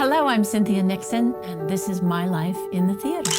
Hello, I'm Cynthia Nixon, and this is my life in the theater.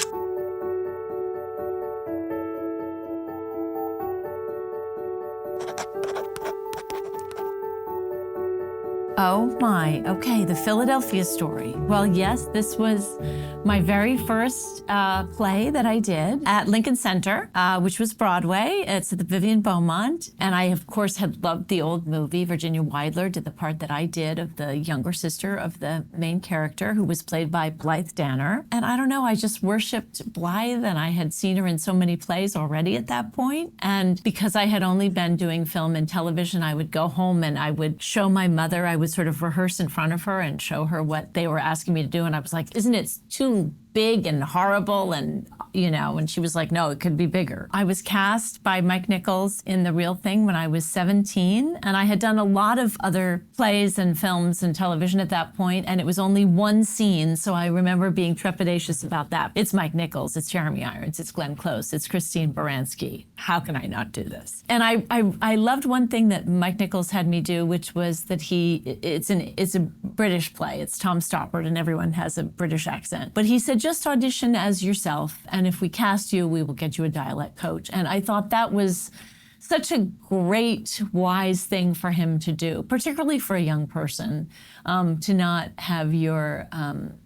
Oh my, okay, the Philadelphia story. Well, yes, this was my very first play that I did at Lincoln Center, which was Broadway. It's at the Vivian Beaumont. And I, of course, had loved the old movie. Virginia Weidler did the part that I did of the younger sister of the main character, who was played by Blythe Danner. And I don't know, I just worshipped Blythe, and I had seen her in so many plays already at that point. And because I had only been doing film and television, I would go home and I would show my mother. I would sort of rehearse in front of her and show her what they were asking me to do. And I was like, isn't it too big and horrible? And, you know, and she was like, no, it could be bigger. I was cast by Mike Nichols in The Real Thing when I was 17. And I had done a lot of other plays and films and television at that point, and it was only one scene. So I remember being trepidatious about that. It's Mike Nichols, it's Jeremy Irons, it's Glenn Close, it's Christine Baranski. How can I not do this? And I loved one thing that Mike Nichols had me do, which was that it's a British play. It's Tom Stoppard, and everyone has a British accent. But he said, just audition as yourself, and if we cast you, we will get you a dialect coach. And I thought that was such a great, wise thing for him to do, particularly for a young person, to not have your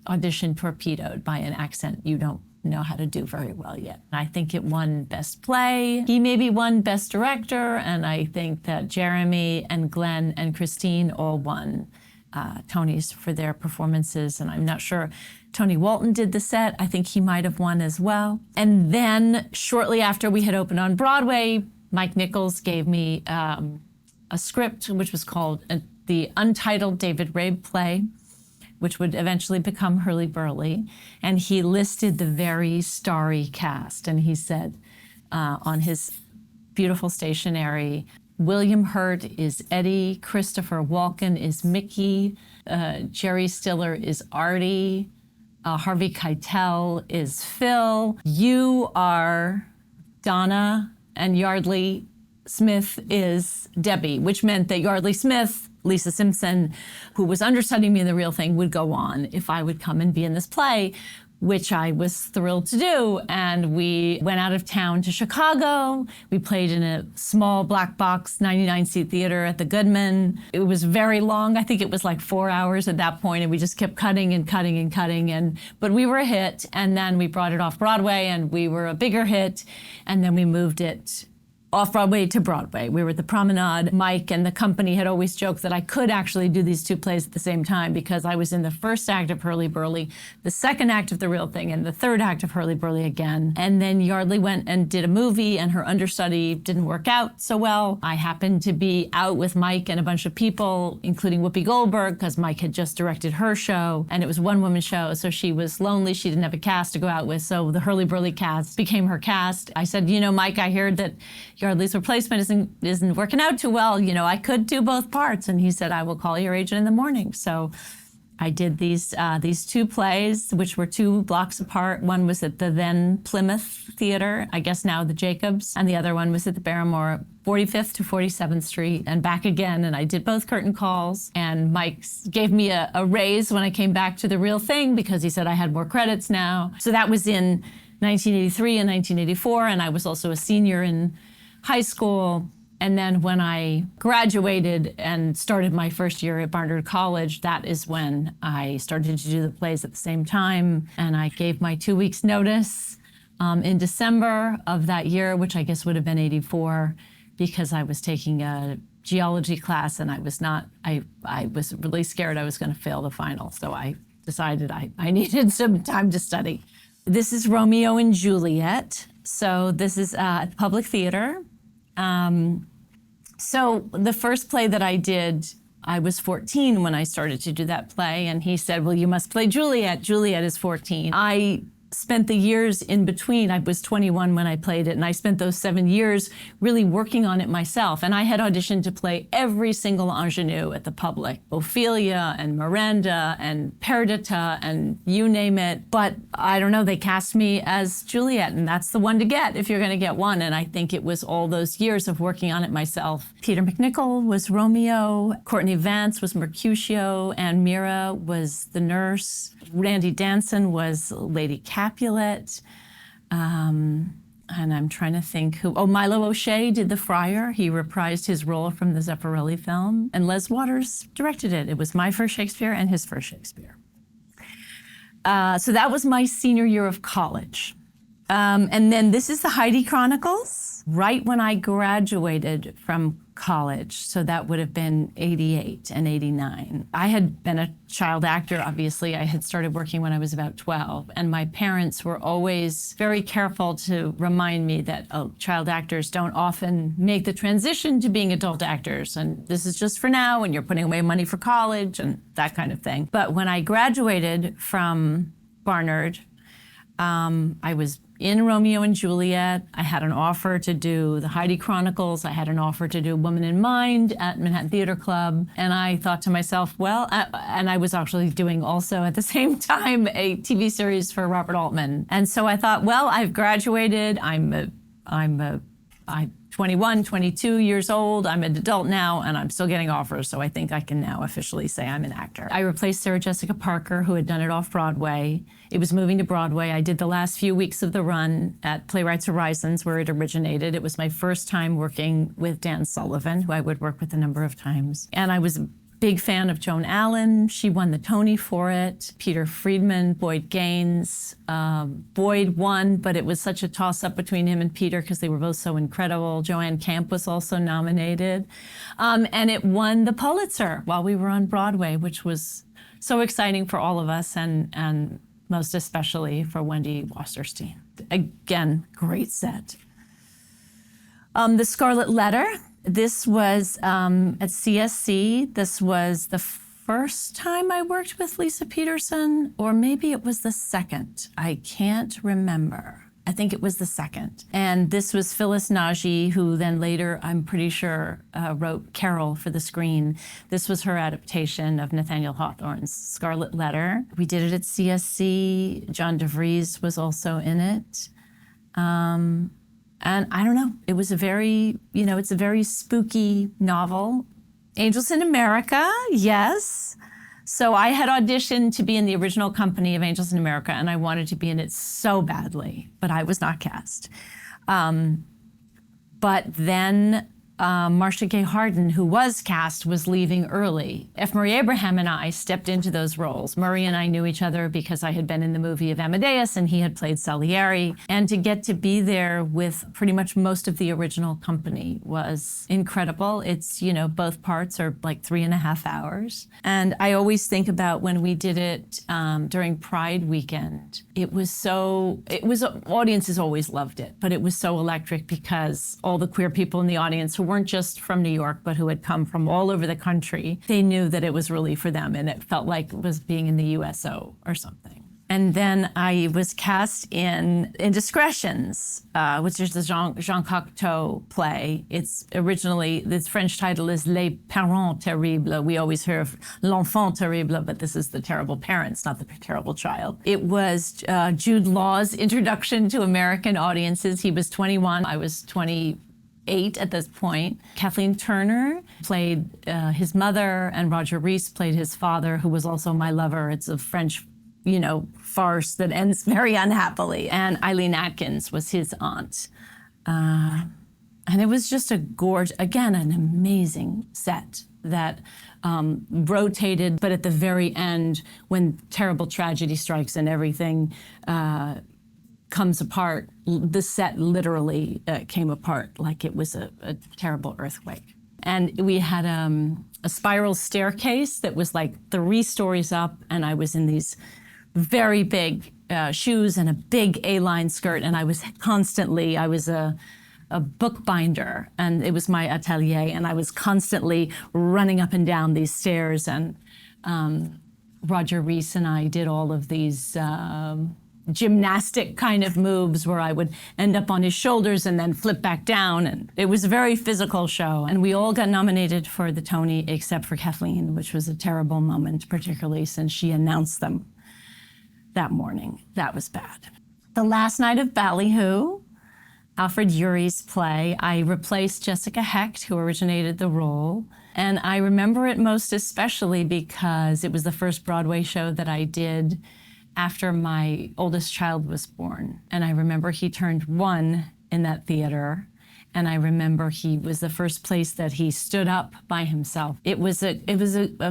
audition torpedoed by an accent you don't know how to do very well yet. I think it won Best Play. He maybe won Best Director, and I think that Jeremy and Glenn and Christine all won Tonys for their performances, and I'm not sure Tony Walton did the set. I think he might have won as well. And then shortly after we had opened on Broadway, Mike Nichols gave me a script which was called the Untitled David Rabe play, which would eventually become Hurly Burly. And he listed the very starry cast. And he said on his beautiful stationery, William Hurt is Eddie, Christopher Walken is Mickey, Jerry Stiller is Artie, Harvey Keitel is Phil, you are Donna, and Yardley Smith is Debbie, which meant that Yardley Smith, Lisa Simpson, who was understudying me in The Real Thing, would go on if I would come and be in this play, which I was thrilled to do. And we went out of town to Chicago. We played in a small black box 99-seat theater at the Goodman. It was very long. I think it was like 4 hours at that point, and we just kept cutting and cutting and cutting. But we were a hit, and then we brought it off Broadway, and we were a bigger hit, and then we moved it off-Broadway to Broadway. We were at the Promenade. Mike and the company had always joked that I could actually do these two plays at the same time, because I was in the first act of Hurly Burly, the second act of The Real Thing, and the third act of Hurly Burly again. And then Yardley went and did a movie, and her understudy didn't work out so well. I happened to be out with Mike and a bunch of people, including Whoopi Goldberg, because Mike had just directed her show, and it was a one-woman show, so she was lonely. She didn't have a cast to go out with, so the Hurly Burly cast became her cast. I said, you know, Mike, I heard that Yardley's replacement isn't working out too well. You know, I could do both parts. And he said, I will call your agent in the morning. So I did these two plays, which were 2 blocks apart. One was at the then Plymouth Theater, I guess now the Jacobs, and the other one was at the Barrymore, 45th to 47th Street, and back again. And I did both curtain calls. And Mike gave me a raise when I came back to The Real Thing, because he said I had more credits now. So that was in 1983 and 1984, and I was also a senior in high school. And then when I graduated and started my first year at Barnard College, that is when I started to do the plays at the same time. And I gave my 2 weeks notice in December of that year, which I guess would have been 84, because I was taking a geology class, and I was really scared I was going to fail the final. So I decided I needed some time to study. This is Romeo and Juliet. So this is at Public Theater. So the first play that I did, I was 14 when I started to do that play, and he said, well, you must play Juliet. Juliet is 14. I spent the years in between. I was 21 when I played it, and I spent those 7 years really working on it myself. And I had auditioned to play every single ingenue at the Public, Ophelia and Miranda and Perdita and you name it. But I don't know, they cast me as Juliet, and that's the one to get if you're going to get one. And I think it was all those years of working on it myself. Peter McNichol was Romeo, Courtney Vance was Mercutio, and Mira was the nurse. Randy Danson was Lady Capulet. And I'm trying to think who. Oh, Milo O'Shea did the friar. He reprised his role from the Zeffirelli film. And Les Waters directed it. It was my first Shakespeare and his first Shakespeare. So that was my senior year of college. And then this is the Heidi Chronicles, right when I graduated from college. So that would have been 88 and 89. I had been a child actor, obviously. I had started working when I was about 12. And my parents were always very careful to remind me that child actors don't often make the transition to being adult actors. And this is just for now, and you're putting away money for college and that kind of thing. But when I graduated from Barnard, I was in Romeo and Juliet. I had an offer to do the Heidi Chronicles. I had an offer to do Woman in Mind at Manhattan Theater Club. And I thought to myself, well, and I was actually doing also at the same time a TV series for Robert Altman. And so I thought, well, I've graduated. I'm 21, 22 years old. I'm an adult now, and I'm still getting offers, so I think I can now officially say I'm an actor. I replaced Sarah Jessica Parker, who had done it off-Broadway. It was moving to Broadway. I did the last few weeks of the run at Playwrights Horizons, where it originated. It was my first time working with Dan Sullivan, who I would work with a number of times. And I was a big fan of Joan Allen. She won the Tony for it. Peter Friedman, Boyd Gaines. Boyd won, but it was such a toss-up between him and Peter because they were both so incredible. Joanne Camp was also nominated. And it won the Pulitzer while we were on Broadway, which was so exciting for all of us, and most especially for Wendy Wasserstein. Again, great set. The Scarlet Letter. This was at CSC. This was the first time I worked with Lisa Peterson, or maybe it was the second. I can't remember. I think it was the second. And this was Phyllis Nagy, who then later, I'm pretty sure, wrote Carol for the screen. This was her adaptation of Nathaniel Hawthorne's Scarlet Letter. We did it at CSC. John DeVries was also in it. And I don't know, it was a very, it's a very spooky novel. Angels in America, yes. So I had auditioned to be in the original company of Angels in America, and I wanted to be in it so badly, but I was not cast. But then Marcia Gay Harden, who was cast, was leaving early. F. Murray Abraham and I stepped into those roles. Murray and I knew each other because I had been in the movie of Amadeus and he had played Salieri. And to get to be there with pretty much most of the original company was incredible. It's, both parts are like 3.5 hours. And I always think about when we did it during Pride weekend. Audiences always loved it, but it was so electric because all the queer people in the audience who weren't just from New York, but who had come from all over the country, they knew that it was really for them, and it felt like it was being in the USO or something. And then I was cast in Indiscretions, which is the Jean Cocteau play. It's originally, its French title is Les Parents Terribles. We always hear of L'Enfant Terrible, but this is the terrible parents, not the terrible child. It was Jude Law's introduction to American audiences. He was 21, I was 28 at this point. Kathleen Turner played his mother, and Roger Rees played his father, who was also my lover. It's a French farce that ends very unhappily. And Eileen Atkins was his aunt. And it was just again, an amazing set that rotated, but at the very end, when terrible tragedy strikes and everything comes apart, the set literally came apart like it was a terrible earthquake. And we had a spiral staircase that was like 3 stories up, and I was in these very big shoes and a big A-line skirt, and I was a bookbinder, and it was my atelier, and I was constantly running up and down these stairs, and Roger Rees and I did all of these gymnastic kind of moves where I would end up on his shoulders and then flip back down. And it was a very physical show. And we all got nominated for the Tony except for Kathleen, which was a terrible moment, particularly since she announced them that morning. That was bad. The last night of Ballyhoo, Alfred Urie's play, I replaced Jessica Hecht, who originated the role. And I remember it most especially because it was the first Broadway show that I did after my oldest child was born. And I remember he turned 1 in that theater. And I remember he was the first place that he stood up by himself. It was a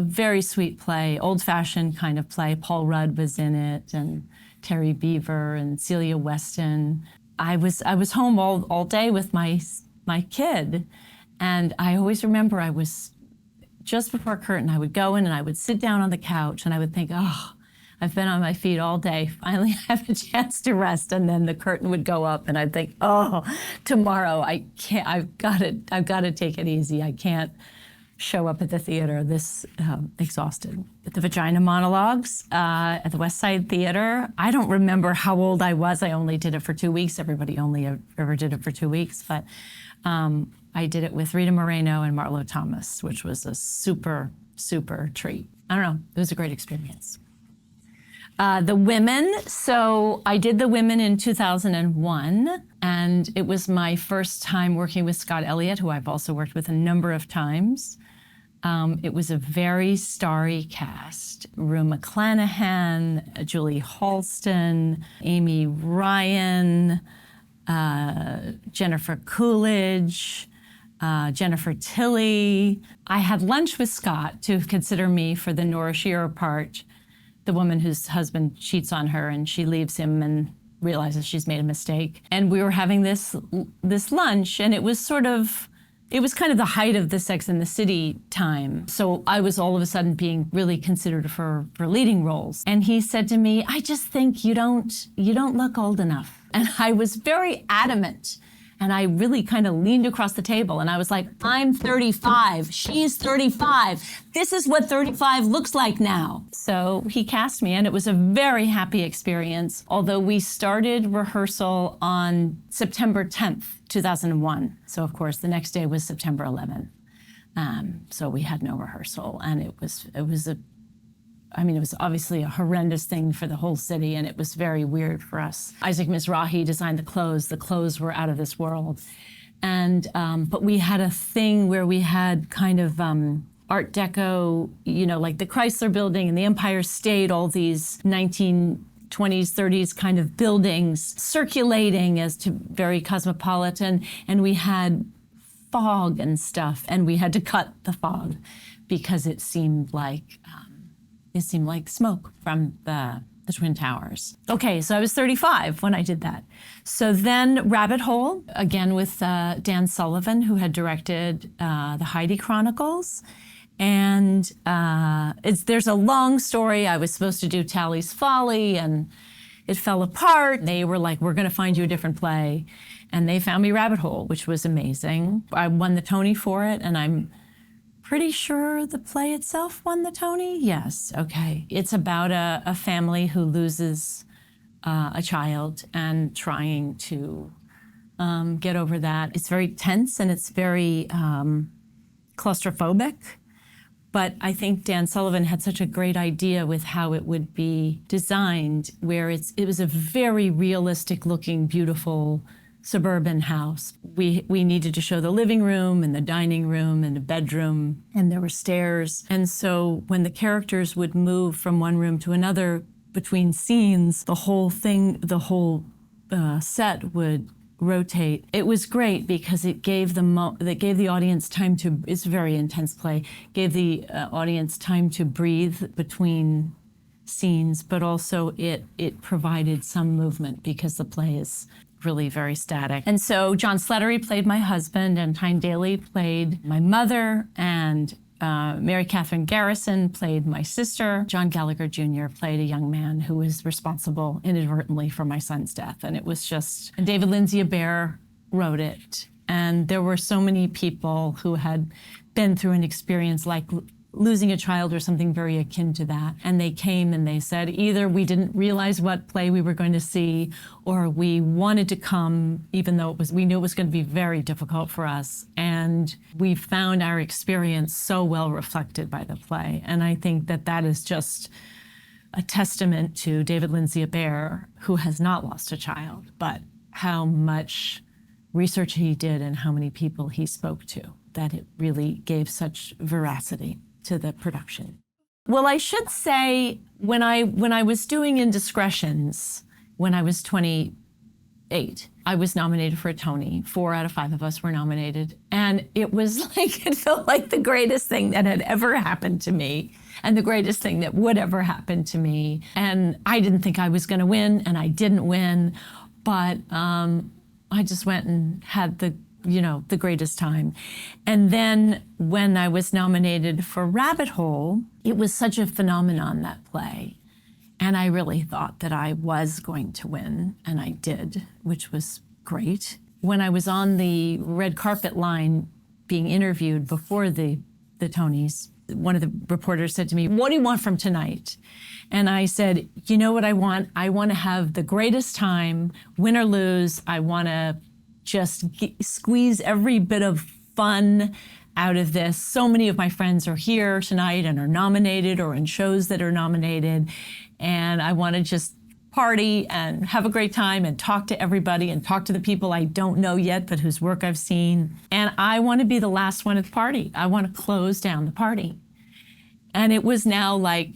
very sweet play, old-fashioned kind of play. Paul Rudd was in it, and Terry Beaver and Celia Weston. I was home all day with my kid, and I always remember I was just before curtain. I would go in and I would sit down on the couch and I would think, oh, I've been on my feet all day. Finally, I have a chance to rest. And then the curtain would go up, and I'd think, oh, tomorrow I can't. I've got to take it easy. I can't show up at the theater this exhausted. At the Vagina Monologues at the West Side Theater, I don't remember how old I was. I only did it for 2 weeks. Everybody only ever did it for 2 weeks, but I did it with Rita Moreno and Marlo Thomas, which was a super, super treat. I don't know. It was a great experience. The Women, so I did The Women in 2001, and it was my first time working with Scott Elliott, who I've also worked with a number of times. It was a very starry cast. Rue McClanahan, Julie Halston, Amy Ryan, Jennifer Coolidge, Jennifer Tilly. I had lunch with Scott to consider me for the Nora Shearer part, the woman whose husband cheats on her and she leaves him and realizes she's made a mistake. And we were having this lunch, and it was kind of the height of the Sex and the City time. So I was all of a sudden being really considered for leading roles. And he said to me, I just think you don't look old enough. And I was very adamant. And I really kind of leaned across the table and I was like, I'm 35, she's 35. This is what 35 looks like now. So he cast me, and it was a very happy experience, although we started rehearsal on September 10th, 2001. So of course, the next day was September 11th. So we had no rehearsal, and it was obviously a horrendous thing for the whole city, and it was very weird for us. Isaac Mizrahi designed the clothes. The clothes were out of this world. And, but we had a thing where we had kind of Art Deco, like the Chrysler Building and the Empire State, all these 1920s, 30s kind of buildings circulating as to very cosmopolitan. And we had fog and stuff, and we had to cut the fog because it seemed like smoke from the Twin Towers. Okay, so I was 35 when I did that. So then Rabbit Hole, again with Dan Sullivan, who had directed the Heidi Chronicles. And there's a long story. I was supposed to do Tally's Folly, and it fell apart. They were like, we're going to find you a different play. And they found me Rabbit Hole, which was amazing. I won the Tony for it, and I'm pretty sure the play itself won the Tony? Yes, okay. It's about a family who loses a child and trying to get over that. It's very tense and it's very claustrophobic, but I think Dan Sullivan had such a great idea with how it would be designed, where it was a very realistic looking, beautiful suburban house. We needed to show the living room and the dining room and the bedroom, and there were stairs. And so when the characters would move from one room to another between scenes, the whole set would rotate. It was great because it gave the audience time to, it's a very intense play, gave the audience time to breathe between scenes, but also it provided some movement because the play is really very static. And so John Slattery played my husband, and Tyne Daly played my mother, and Mary Catherine Garrison played my sister. John Gallagher Jr. played a young man who was responsible inadvertently for my son's death. And it was just, and David Lindsay-Abaire wrote it. And there were so many people who had been through an experience like losing a child or something very akin to that. And they came and they said, either we didn't realize what play we were going to see, or we wanted to come, even though we knew it was going to be very difficult for us. And we found our experience so well reflected by the play. And I think that that is just a testament to David Lindsay-Abaire, who has not lost a child, but how much research he did and how many people he spoke to, that it really gave such veracity to the production. Well, I should say, when I was doing Indiscretions, when I was 28, I was nominated for a Tony. 4 out of 5 of us were nominated. And it was like, it felt like the greatest thing that had ever happened to me, and the greatest thing that would ever happen to me. And I didn't think I was going to win, and I didn't win, but I just went and had the greatest time. And then when I was nominated for Rabbit Hole, it was such a phenomenon, that play. And I really thought that I was going to win, and I did, which was great. When I was on the red carpet line being interviewed before the Tonys, one of the reporters said to me, "What do you want from tonight?" And I said, "You know what I want? I want to have the greatest time, win or lose. I want to just squeeze every bit of fun out of this. So many of my friends are here tonight and are nominated or in shows that are nominated. And I want to just party and have a great time and talk to everybody and talk to the people I don't know yet, but whose work I've seen. And I want to be the last one at the party. I want to close down the party." And it was now like,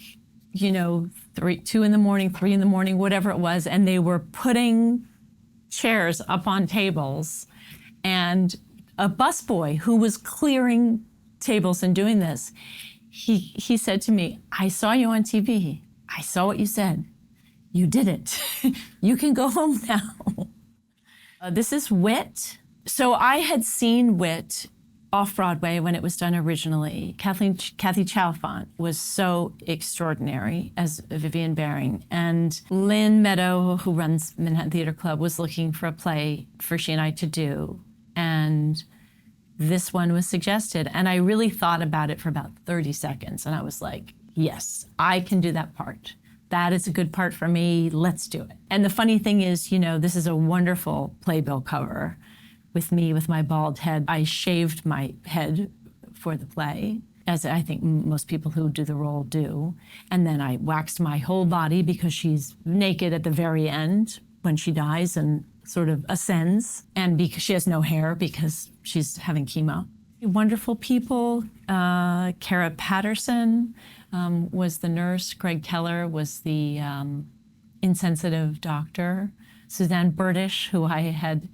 2 in the morning, 3 in the morning, whatever it was. And they were putting chairs up on tables. And a busboy who was clearing tables and doing this, he said to me, "I saw you on TV. I saw what you said. You did it. You can go home now." This is Wit. So I had seen Wit off-Broadway when it was done originally. Kathy Chalfant was so extraordinary as Vivian Baring. And Lynn Meadow, who runs Manhattan Theater Club, was looking for a play for she and I to do. And this one was suggested. And I really thought about it for about 30 seconds. And I was like, yes, I can do that part. That is a good part for me. Let's do it. And the funny thing is, this is a wonderful playbill cover with me with my bald head. I shaved my head for the play, as I think most people who do the role do. And then I waxed my whole body because she's naked at the very end when she dies and sort of ascends. And because she has no hair because she's having chemo. Wonderful people. Cara Patterson was the nurse. Greg Keller was the insensitive doctor. Suzanne Burdish, who I had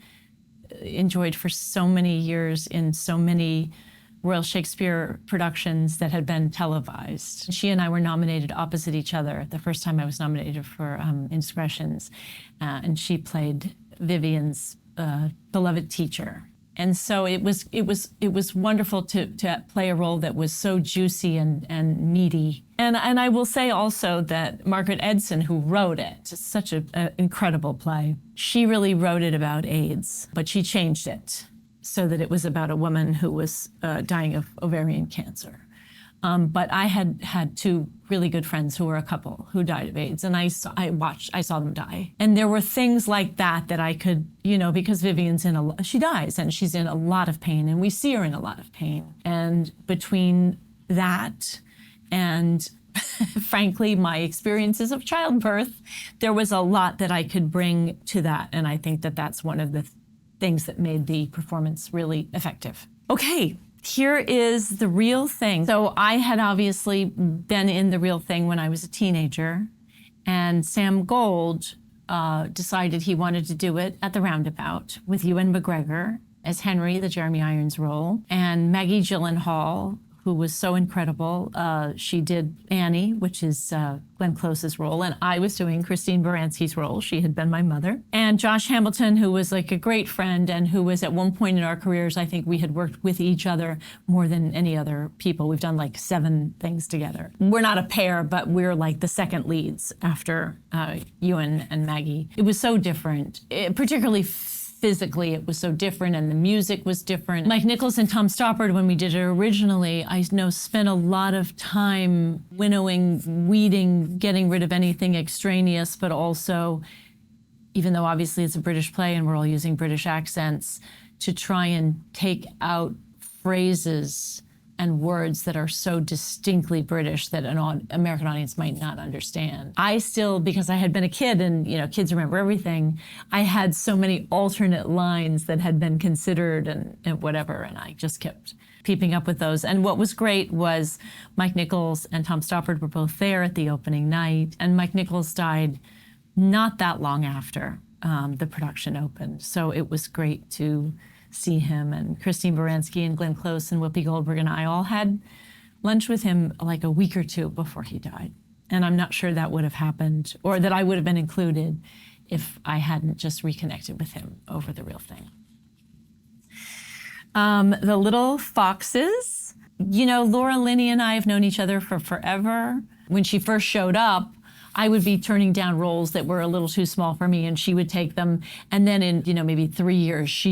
enjoyed for so many years in so many Royal Shakespeare productions that had been televised. She and I were nominated opposite each other the first time I was nominated for Indiscretions, and she played Vivian's beloved teacher. And so it was wonderful to play a role that was so juicy and meaty. And I will say also that Margaret Edson, who wrote it, it's such an incredible play. She really wrote it about AIDS, but she changed it so that it was about a woman who was dying of ovarian cancer. But I had 2 really good friends who were a couple who died of AIDS, and I saw them die. And there were things like that I could, because Vivian's she dies and she's in a lot of pain, and we see her in a lot of pain. And between that and frankly, my experiences of childbirth, there was a lot that I could bring to that. And I think that that's one of the things that made the performance really effective. Okay. Here is The Real Thing. So I had obviously been in The Real Thing when I was a teenager, and Sam Gold decided he wanted to do it at the Roundabout with Ewan McGregor as Henry, the Jeremy Irons role, and Maggie Gyllenhaal, who was so incredible. She did Annie, which is Glenn Close's role, and I was doing Christine Baranski's role. She had been my mother. And Josh Hamilton, who was like a great friend and who was at one point in our careers, I think we had worked with each other more than any other people. We've done like 7 things together. We're not a pair, but we're like the second leads after Ewan and Maggie. It was so different, particularly physically it was so different and the music was different. Mike Nichols and Tom Stoppard, when we did it originally, I know spent a lot of time winnowing, weeding, getting rid of anything extraneous, but also, even though obviously it's a British play and we're all using British accents, to try and take out phrases and words that are so distinctly British that an American audience might not understand. I still, because I had been a kid and kids remember everything, I had so many alternate lines that had been considered and whatever, and I just kept keeping up with those. And what was great was Mike Nichols and Tom Stoppard were both there at the opening night, and Mike Nichols died not that long after the production opened. So it was great to see him, and Christine Baranski and Glenn Close and Whoopi Goldberg and I all had lunch with him like a week or two before he died. And I'm not sure that would have happened or that I would have been included if I hadn't just reconnected with him over The Real Thing. The Little Foxes. Laura Linney and I have known each other for forever. When she first showed up, I would be turning down roles that were a little too small for me, and she would take them. And then in, maybe 3 years,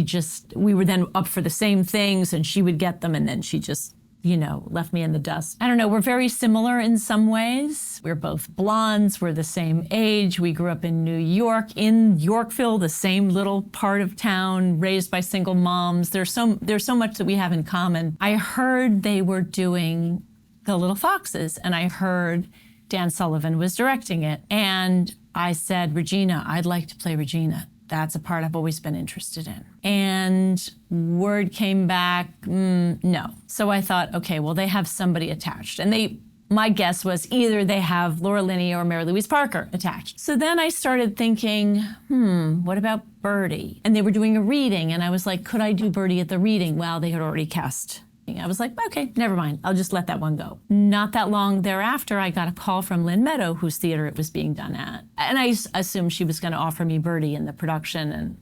we were then up for the same things, and she would get them, and then she just, left me in the dust. I don't know, we're very similar in some ways. We're both blondes, we're the same age. We grew up in New York, in Yorkville, the same little part of town, raised by single moms. There's so much that we have in common. I heard they were doing The Little Foxes, and I heard Dan Sullivan was directing it. And I said, Regina, I'd like to play Regina. That's a part I've always been interested in. And word came back, no. So I thought, okay, well, they have somebody attached. And my guess was either they have Laura Linney or Mary Louise Parker attached. So then I started thinking, what about Birdie? And they were doing a reading, and I was like, could I do Birdie at the reading? Well, they had already cast. I was like, okay, never mind. I'll just let that one go. Not that long thereafter, I got a call from Lynn Meadow, whose theater it was being done at. And I assumed she was going to offer me Birdie in the production, and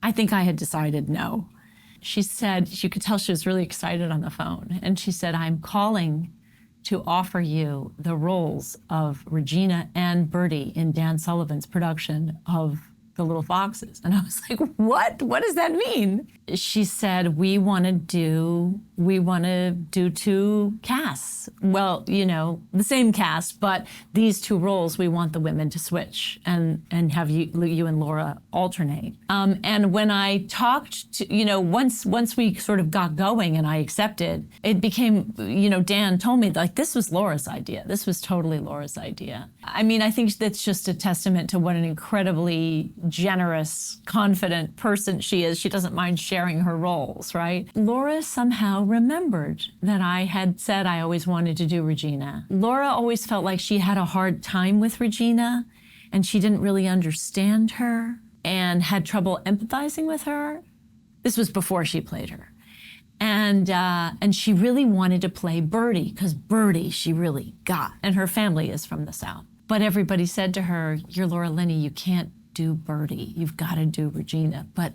I think I had decided no. She said, you could tell she was really excited on the phone, and she said, I'm calling to offer you the roles of Regina and Birdie in Dan Sullivan's production of The Little Foxes. And I was like, what? What does that mean? She said, we want to do 2 casts. Well, the same cast, but these 2 roles, we want the women to switch and have you and Laura alternate. And when I talked to, once we sort of got going and I accepted, it became, Dan told me, like, this was Laura's idea. This was totally Laura's idea. I mean, I think that's just a testament to what an incredibly generous, confident person she is. She doesn't mind sharing her roles, right? Laura somehow remembered that I had said I always wanted to do Regina. Laura always felt like she had a hard time with Regina, and she didn't really understand her and had trouble empathizing with her. This was before she played her. And she really wanted to play Birdie, because Birdie she really got. And her family is from the South. But everybody said to her, you're Laura Linney, you can't do Birdie. You've got to do Regina. But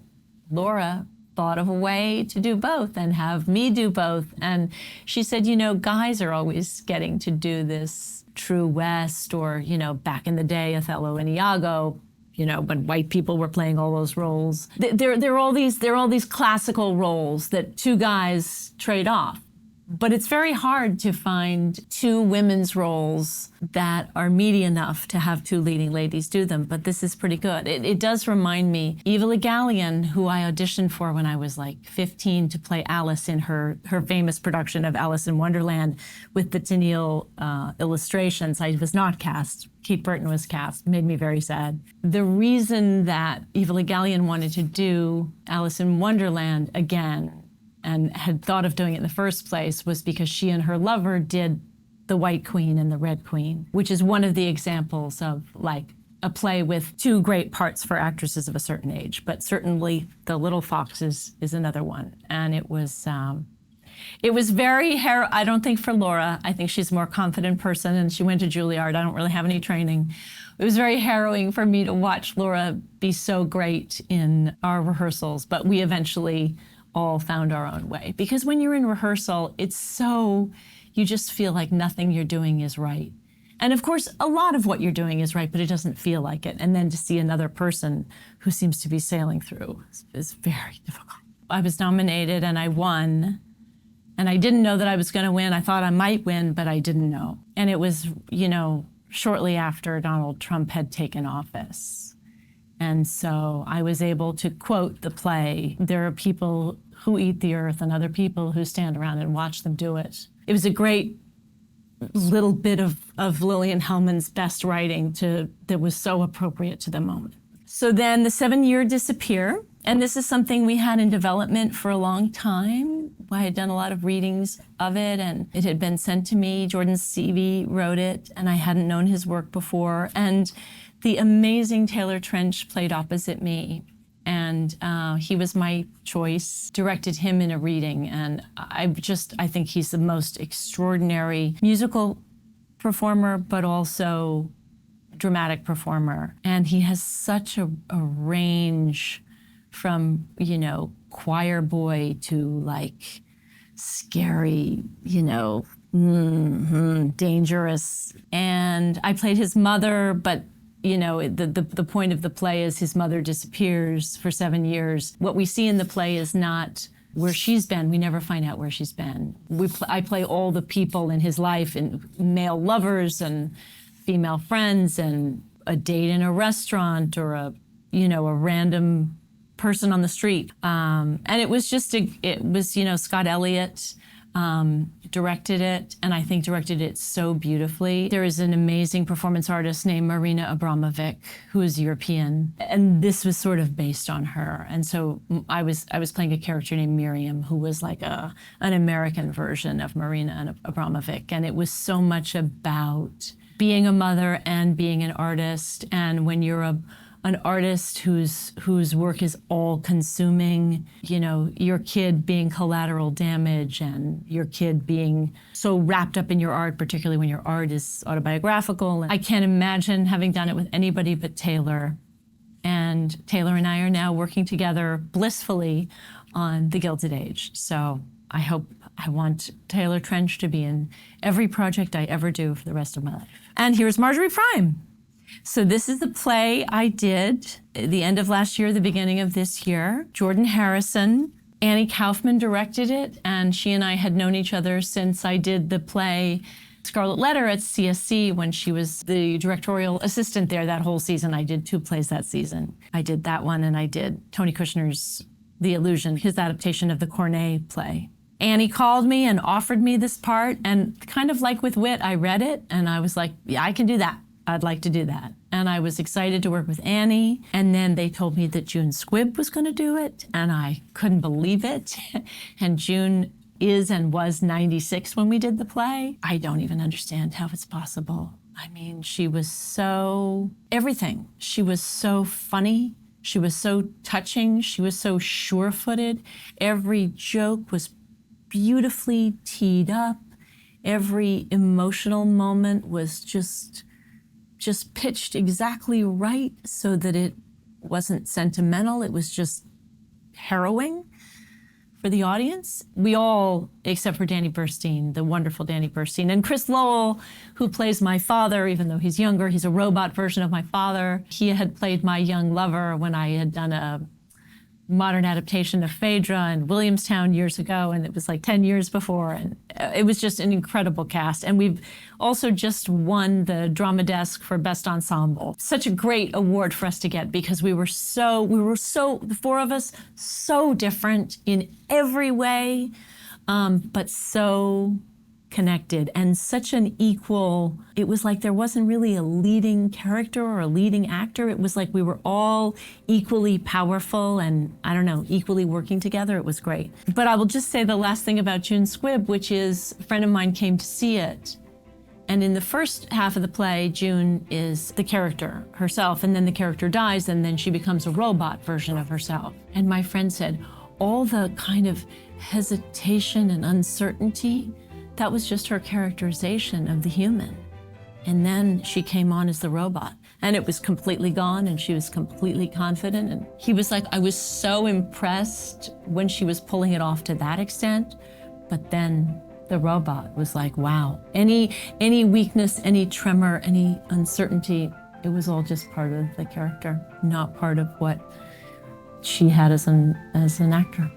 Laura thought of a way to do both and have me do both. And she said, guys are always getting to do this True West or, back in the day, Othello and Iago, when white people were playing all those roles. There are all these classical roles that 2 guys trade off. But it's very hard to find 2 women's roles that are meaty enough to have 2 leading ladies do them, but this is pretty good. It does remind me, Eva Le Gallienne, who I auditioned for when I was like 15 to play Alice in her famous production of Alice in Wonderland with the Tennille illustrations. I was not cast. Kate Burton was cast. Made me very sad. The reason that Eva Le Gallienne wanted to do Alice in Wonderland again and had thought of doing it in the first place was because she and her lover did The White Queen and The Red Queen, which is one of the examples of like a play with 2 great parts for actresses of a certain age. But certainly The Little Foxes is another one. And it was very I don't think for Laura. I think she's a more confident person, and she went to Juilliard. I don't really have any training. It was very harrowing for me to watch Laura be so great in our rehearsals, but we eventually all found our own way. Because when you're in rehearsal, you just feel like nothing you're doing is right. And of course, a lot of what you're doing is right, but it doesn't feel like it. And then to see another person who seems to be sailing through is very difficult. I was nominated and I won. And I didn't know that I was going to win. I thought I might win, but I didn't know. And it was, shortly after Donald Trump had taken office. And so I was able to quote the play, "There are people who eat the earth and other people who stand around and watch them do it." It was a great little bit of Lillian Hellman's best writing that was so appropriate to the moment. So then the 7-year disappear, and this is something we had in development for a long time. I had done a lot of readings of it, and it had been sent to me. Jordan Stevie wrote it, and I hadn't known his work before. And the amazing Taylor Trench played opposite me, and he was my choice. Directed him in a reading, and I think he's the most extraordinary musical performer, but also dramatic performer. And he has such a range from, choir boy to like scary, dangerous. And I played his mother, but the point of the play is his mother disappears for 7 years. What we see in the play is not where she's been. We never find out where she's been. I play all the people in his life, and male lovers and female friends, and a date in a restaurant, or a random person on the street. And it was Scott Elliott directed it, and I think directed it so beautifully. There is an amazing performance artist named Marina Abramovic, who is European, and this was sort of based on her. And so I was playing a character named Miriam, who was like an American version of Marina Abramovic, and it was so much about being a mother and being an artist. And when you're an artist whose work is all-consuming, your kid being collateral damage, and your kid being so wrapped up in your art, particularly when your art is autobiographical. I can't imagine having done it with anybody but Taylor. And Taylor and I are now working together blissfully on The Gilded Age. So I want Taylor Trench to be in every project I ever do for the rest of my life. And here's Marjorie Prime. So this is the play I did at the end of last year, the beginning of this year. Jordan Harrison, Annie Kaufman directed it, and she and I had known each other since I did the play Scarlet Letter at CSC when she was the directorial assistant there that whole season. I did 2 plays that season. I did that one, and I did Tony Kushner's The Illusion, his adaptation of the Cornet play. Annie called me and offered me this part, and kind of like with Wit, I read it, and I was like, yeah, I can do that. I'd like to do that. And I was excited to work with Annie. And then they told me that June Squibb was going to do it, and I couldn't believe it. And June is and was 96 when we did the play. I don't even understand how it's possible. I mean, she was so everything. She was so funny. She was so touching. She was so sure-footed. Every joke was beautifully teed up. Every emotional moment was just pitched exactly right so that it wasn't sentimental. It was just harrowing for the audience. We all, except for Danny Burstein, the wonderful Danny Burstein, and Chris Lowell, who plays my father, even though he's younger, he's a robot version of my father. He had played my young lover when I had done a modern adaptation of Phaedra in Williamstown years ago, and it was like 10 years before, and it was just an incredible cast. And we've also just won the Drama Desk for Best Ensemble. Such a great award for us to get, because we were so, the 4 of us, so different in every way, but so connected, and such an equal, it was like there wasn't really a leading character or a leading actor. It was like we were all equally powerful and, I don't know, equally working together. It was great. But I will just say the last thing about June Squibb, which is a friend of mine came to see it. And in the first half of the play, June is the character herself, and then the character dies, and then she becomes a robot version of herself. And my friend said, all the kind of hesitation and uncertainty, that was just her characterization of the human. And then she came on as the robot, and it was completely gone, and she was completely confident. And he was like, I was so impressed when she was pulling it off to that extent, but then The robot was like, wow. Any weakness, any tremor, any uncertainty, it was all just part of the character, not part of what she had as an actor.